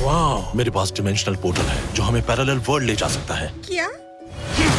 वाह, मेरे पास dimensional portal है जो हमें पैरेलल वर्ल्ड ले जा सकता है। क्या?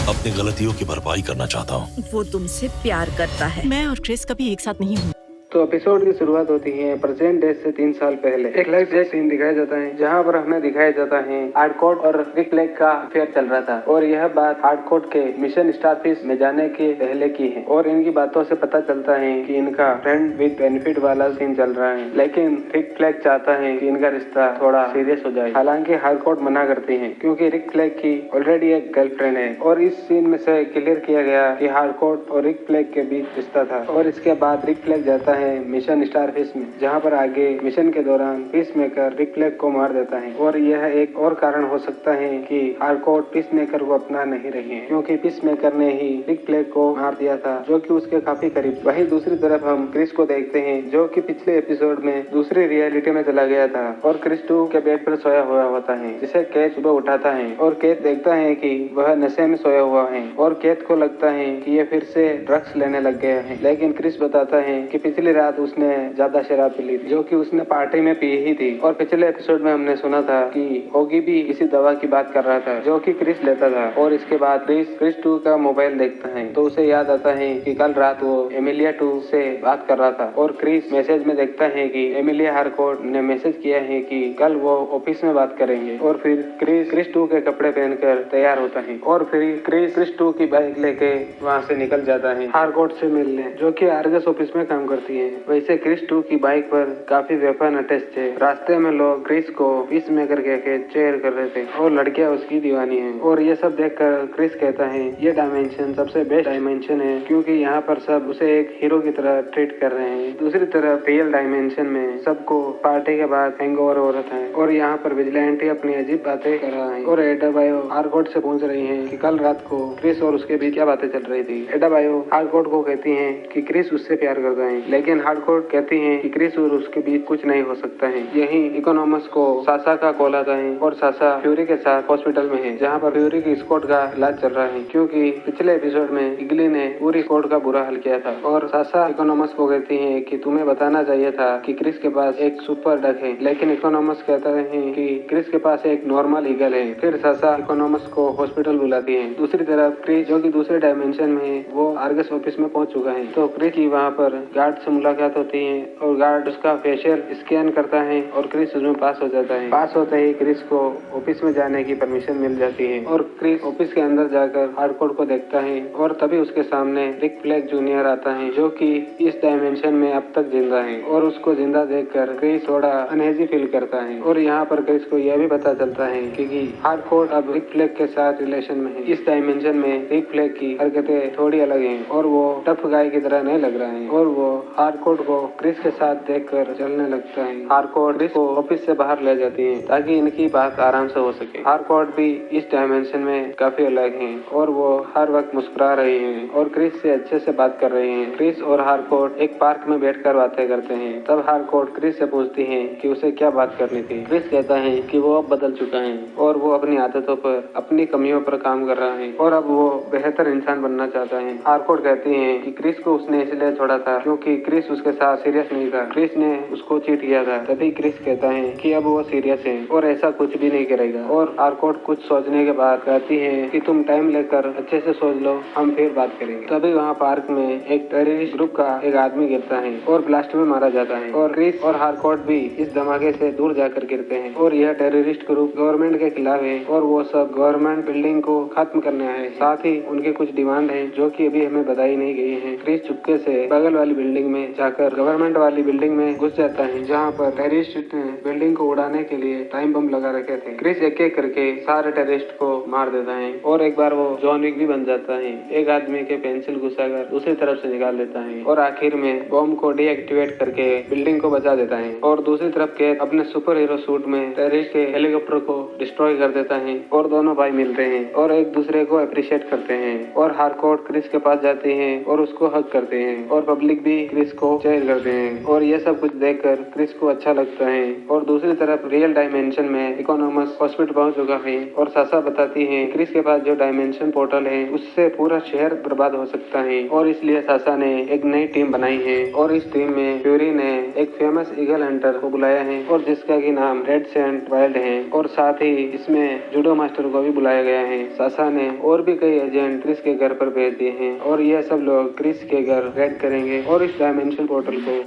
अपनी गलतियों की भरपाई करना चाहता हूँ। वो तुमसे प्यार करता है। मैं और क्रिस कभी एक साथ नहीं हुए। तो एपिसोड की शुरुआत होती है प्रेजेंट डे से 3 साल पहले। एक लाइफ सीन दिखाया जाता है जहां पर हमें दिखाया जाता है हार्डकोर और रिक फ्लैग का अफेयर चल रहा था और यह बात हार्डकोर के मिशन स्टारफिश में जाने के पहले की है और इनकी बातों से पता चलता है कि इनका फ्रेंड विद बेनिफिट वाला सीन चल रहा है, लेकिन रिक फ्लैग चाहता है कि इनका रिश्ता थोड़ा सीरियस हो जाए। हालांकि हार्डकोर मना करती है क्योंकि रिक फ्लैग की ऑलरेडी एक गर्लफ्रेंड है और इस सीन में से क्लियर किया गया कि हार्डकोर और रिक फ्लैग के बीच रिश्ता था। और इसके बाद रिक फ्लैग जाता है मिशन स्टारफिश में, जहां पर आगे मिशन के दौरान पीस मेकर रिक फ्लैग को मार देता है और यह एक और कारण हो सकता है कि हार्डकोर पीस मेकर को अपना नहीं रही है क्योंकि पीस मेकर ने ही रिक फ्लैग को मार दिया था जो कि उसके काफी करीब। वहीं दूसरी तरफ हम क्रिस को देखते हैं जो कि पिछले एपिसोड में दूसरी रियलिटी में चला गया था और क्रिस 2 के बेड पर सोया हुआ होता है, जिसे केत सुबह उठाता है और केत देखता है कि वह नशे में सोया हुआ है और केत को लगता है कि यह फिर से ड्रग्स लेने लग गया है, लेकिन क्रिस बताता है कि पिछली रात उसने ज्यादा शराब पी ली थी जो कि उसने पार्टी में पी ही थी। और पिछले एपिसोड में हमने सुना था कि होगी भी इसी दवा की बात कर रहा था जो कि क्रिस लेता था। और इसके बाद क्रिस 2 का मोबाइल देखता है तो उसे याद आता है कि कल रात वो एमिलिया 2 से बात कर रहा था और क्रिस मैसेज में देखता है कि एमिलिया हार्डकोर ने मैसेज किया है कि कल वो ऑफिस में बात करेंगे। और फिर क्रिस 2 के कपड़े पहनकर तैयार होता है और फिर क्रिस 2 की बाइक लेके वहाँ से निकल जाता है हार्डकोर से मिलने, जो कि आर्गस ऑफिस में काम करती है। वैसे क्रिस 2 की बाइक पर काफी वेपन अटैच थे। रास्ते में लोग क्रिस को पीस मेकर कह के चेयर कर रहे थे और लड़कियां उसकी दीवानी है। और ये सब देखकर क्रिस कहता है ये डायमेंशन सबसे बेस्ट डायमेंशन है क्योंकि यहाँ पर सब उसे एक हीरो की तरह ट्रीट कर रहे हैं। दूसरी तरफ रियल डायमेंशन में सबको पार्टी के बाद हैंगओवर हो रखा है और यहाँ पर विजिलेंटी अपनी अजीब बातें कर रहा है और एडा बायो हार्डकोर से पूछ रही है कि कल रात को क्रिस और उसके बीच क्या बातें चल रही थी। एडा बायो हार्डकोर को कहती है कि क्रिस उससे प्यार करता है, लेकिन हार्डकोर कहती है कि क्रिस और उसके बीच कुछ नहीं हो सकता है। यही इकोनॉमस को सासा का कॉल आता है और सासा फ्यूरी के साथ हॉस्पिटल में है जहाँ पर फ्यूरी की स्क्वाड का इलाज चल रहा है क्योंकि पिछले एपिसोड में इगली ने पूरी स्क्वाड का बुरा हाल किया था। और सासा इकोनॉमस को कहती है कि तुम्हें बताना चाहिए था कि क्रिस के पास एक सुपर डक है, लेकिन इकोनॉमस कहता है कि क्रिस के पास एक नॉर्मल ईगल है। फिर सासा इकोनॉमस को हॉस्पिटल बुलाती है। दूसरी तरफ क्रिस जो कि दूसरे डायमेंशन में है वो आर्गस ऑफिस में पहुंच चुका है तो क्रिस की वहाँ पर गार्ड से मुलाकात होती है और गार्ड उसका फेशियल स्कैन करता है और क्रिस उसमें पास हो जाता है। पास होते ही क्रिस को ऑफिस में जाने की परमिशन मिल जाती है और क्रिस ऑफिस के अंदर जाकर हार्डकोर को देखता है और तभी उसके सामने रिक फ्लैग जूनियर आता है जो कि इस डायमेंशन में अब तक जिंदा है और उसको जिंदा देखकर क्रिस थोड़ा अनहेजी फील करता है। और यहाँ पर क्रिस को यह भी पता चलता है कि हार्डकोर अब रिक फ्लैग के साथ रिलेशन में है। इस डायमेंशन में रिक फ्लैग की हरकतें थोड़ी अलग है और वो टफ गाय की तरह नहीं लग रहा है और वो हार्डकोर को क्रिस के साथ देखकर चलने लगता है। हार्डकोर क्रिस को ऑफिस से बाहर ले जाती है ताकि इनकी बात आराम से हो सके। हार्डकोर भी इस डायमेंशन में काफी अलग हैं और वो हर वक्त मुस्कुरा रही हैं और क्रिस से अच्छे से बात कर रही हैं। क्रिस और हार्डकोर एक पार्क में बैठकर बातें करते हैं। तब हार्डकोर क्रिस से पूछती है कि उसे क्या बात करनी थी। क्रिस कहता है कि वो अब बदल चुका है और वो अपनी आदतों पर, अपनी कमियों पर काम कर रहा है और अब वो बेहतर इंसान बनना चाहता है। हार्डकोर कहती है कि क्रिस को उसने इसलिए छोड़ा था क्योंकि क्रिस उसके साथ सीरियस नहीं था, क्रिस ने उसको चीट किया था। तभी क्रिस कहता है कि अब वो सीरियस है और ऐसा कुछ भी नहीं करेगा। और हार्डकोर कुछ सोचने के बाद कहती है कि तुम टाइम लेकर अच्छे से सोच लो, हम फिर बात करेंगे। तभी वहाँ पार्क में एक टेररिस्ट ग्रुप का एक आदमी गिरता है और ब्लास्ट में मारा जाता है और क्रिस और हार्डकोर भी इस धमाके से दूर जाकर गिरते हैं। और यह टेररिस्ट ग्रुप गवर्नमेंट के खिलाफ है और वो सब गवर्नमेंट बिल्डिंग को खत्म करने आए। साथ ही उनके कुछ डिमांड है जो कि अभी हमें बताई नहीं गई है। क्रिस चुपके से बगल वाली बिल्डिंग में जाकर गवर्नमेंट वाली बिल्डिंग में घुस जाता है जहाँ पर टेररिस्ट ने बिल्डिंग को उड़ाने के लिए टाइम बम लगा रखे थे। क्रिस एक एक करके सारे टेररिस्ट को मार देता है और एक बार वो जॉन विक भी बन जाता है। एक आदमी के पेंसिल घुसाकर दूसरी तरफ से निकाल देता है और आखिर में बॉम्ब को डीएक्टिवेट करके बिल्डिंग को बचा देता है। और दूसरी तरफ के अपने सुपर हीरो सूट में टेररिस्ट के हेलीकॉप्टर को डिस्ट्रॉय कर देता है और दोनों भाई मिलते हैं और एक दूसरे को अप्रिशिएट करते हैं। और हार्डकोर क्रिस के पास जाते हैं और उसको हग करते हैं और पब्लिक भी क्रिस क्रिस को चेयर करते हैं और ये सब कुछ देखकर क्रिस को अच्छा लगता है। और दूसरी तरफ रियल डायमेंशन में इकोनॉमस हॉस्पिटल पहुंच चुका है और सासा बताती है क्रिस के पास जो डायमेंशन पोर्टल है उससे पूरा शहर बर्बाद हो सकता है और इसलिए सासा ने एक नई टीम बनाई है और इस टीम में फ्यूरी ने एक फेमस ईगल हंटर को बुलाया है और जिसका की नाम रेड सेंट वाइल्ड है और साथ ही इसमें जूडो मास्टर को भी बुलाया गया है। सासा ने और भी कई एजेंट क्रिस के घर पर भेज दिए हैं और यह सब लोग क्रिस के घर रेड करेंगे और इस डायमेंशन पोर्टल को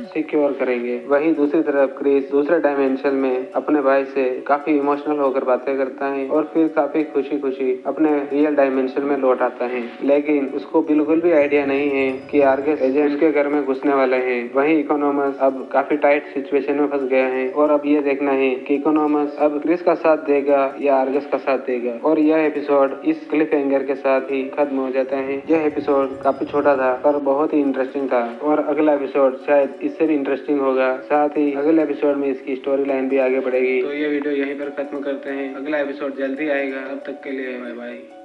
सिक्योर करेंगे। वहीं दूसरी तरफ क्रिस दूसरे डायमेंशन में अपने भाई से काफी इमोशनल होकर बातें करता है और फिर काफी खुशी खुशी अपने रियल डायमेंशन में लौट आता है, लेकिन उसको बिल्कुल भी आइडिया नहीं है कि आर्गस एजेंट उसके घर में घुसने वाले हैं। वहीं इकोनॉमस अब काफी टाइट सिचुएशन में फंस गया है और अब ये देखना है कि इकोनॉमस अब क्रिस का साथ देगा या आर्गस का साथ देगा। और यह एपिसोड इस क्लिफ हैंगर के साथ ही खत्म हो जाता है। यह एपिसोड काफी छोटा था पर बहुत ही इंटरेस्टिंग था और अगला एपिसोड शायद इससे भी इंटरेस्टिंग होगा। साथ ही अगले एपिसोड में इसकी स्टोरी लाइन भी आगे बढ़ेगी। तो ये वीडियो यहीं पर खत्म करते हैं, अगला एपिसोड जल्दी आएगा। तब तक के लिए बाय बाय।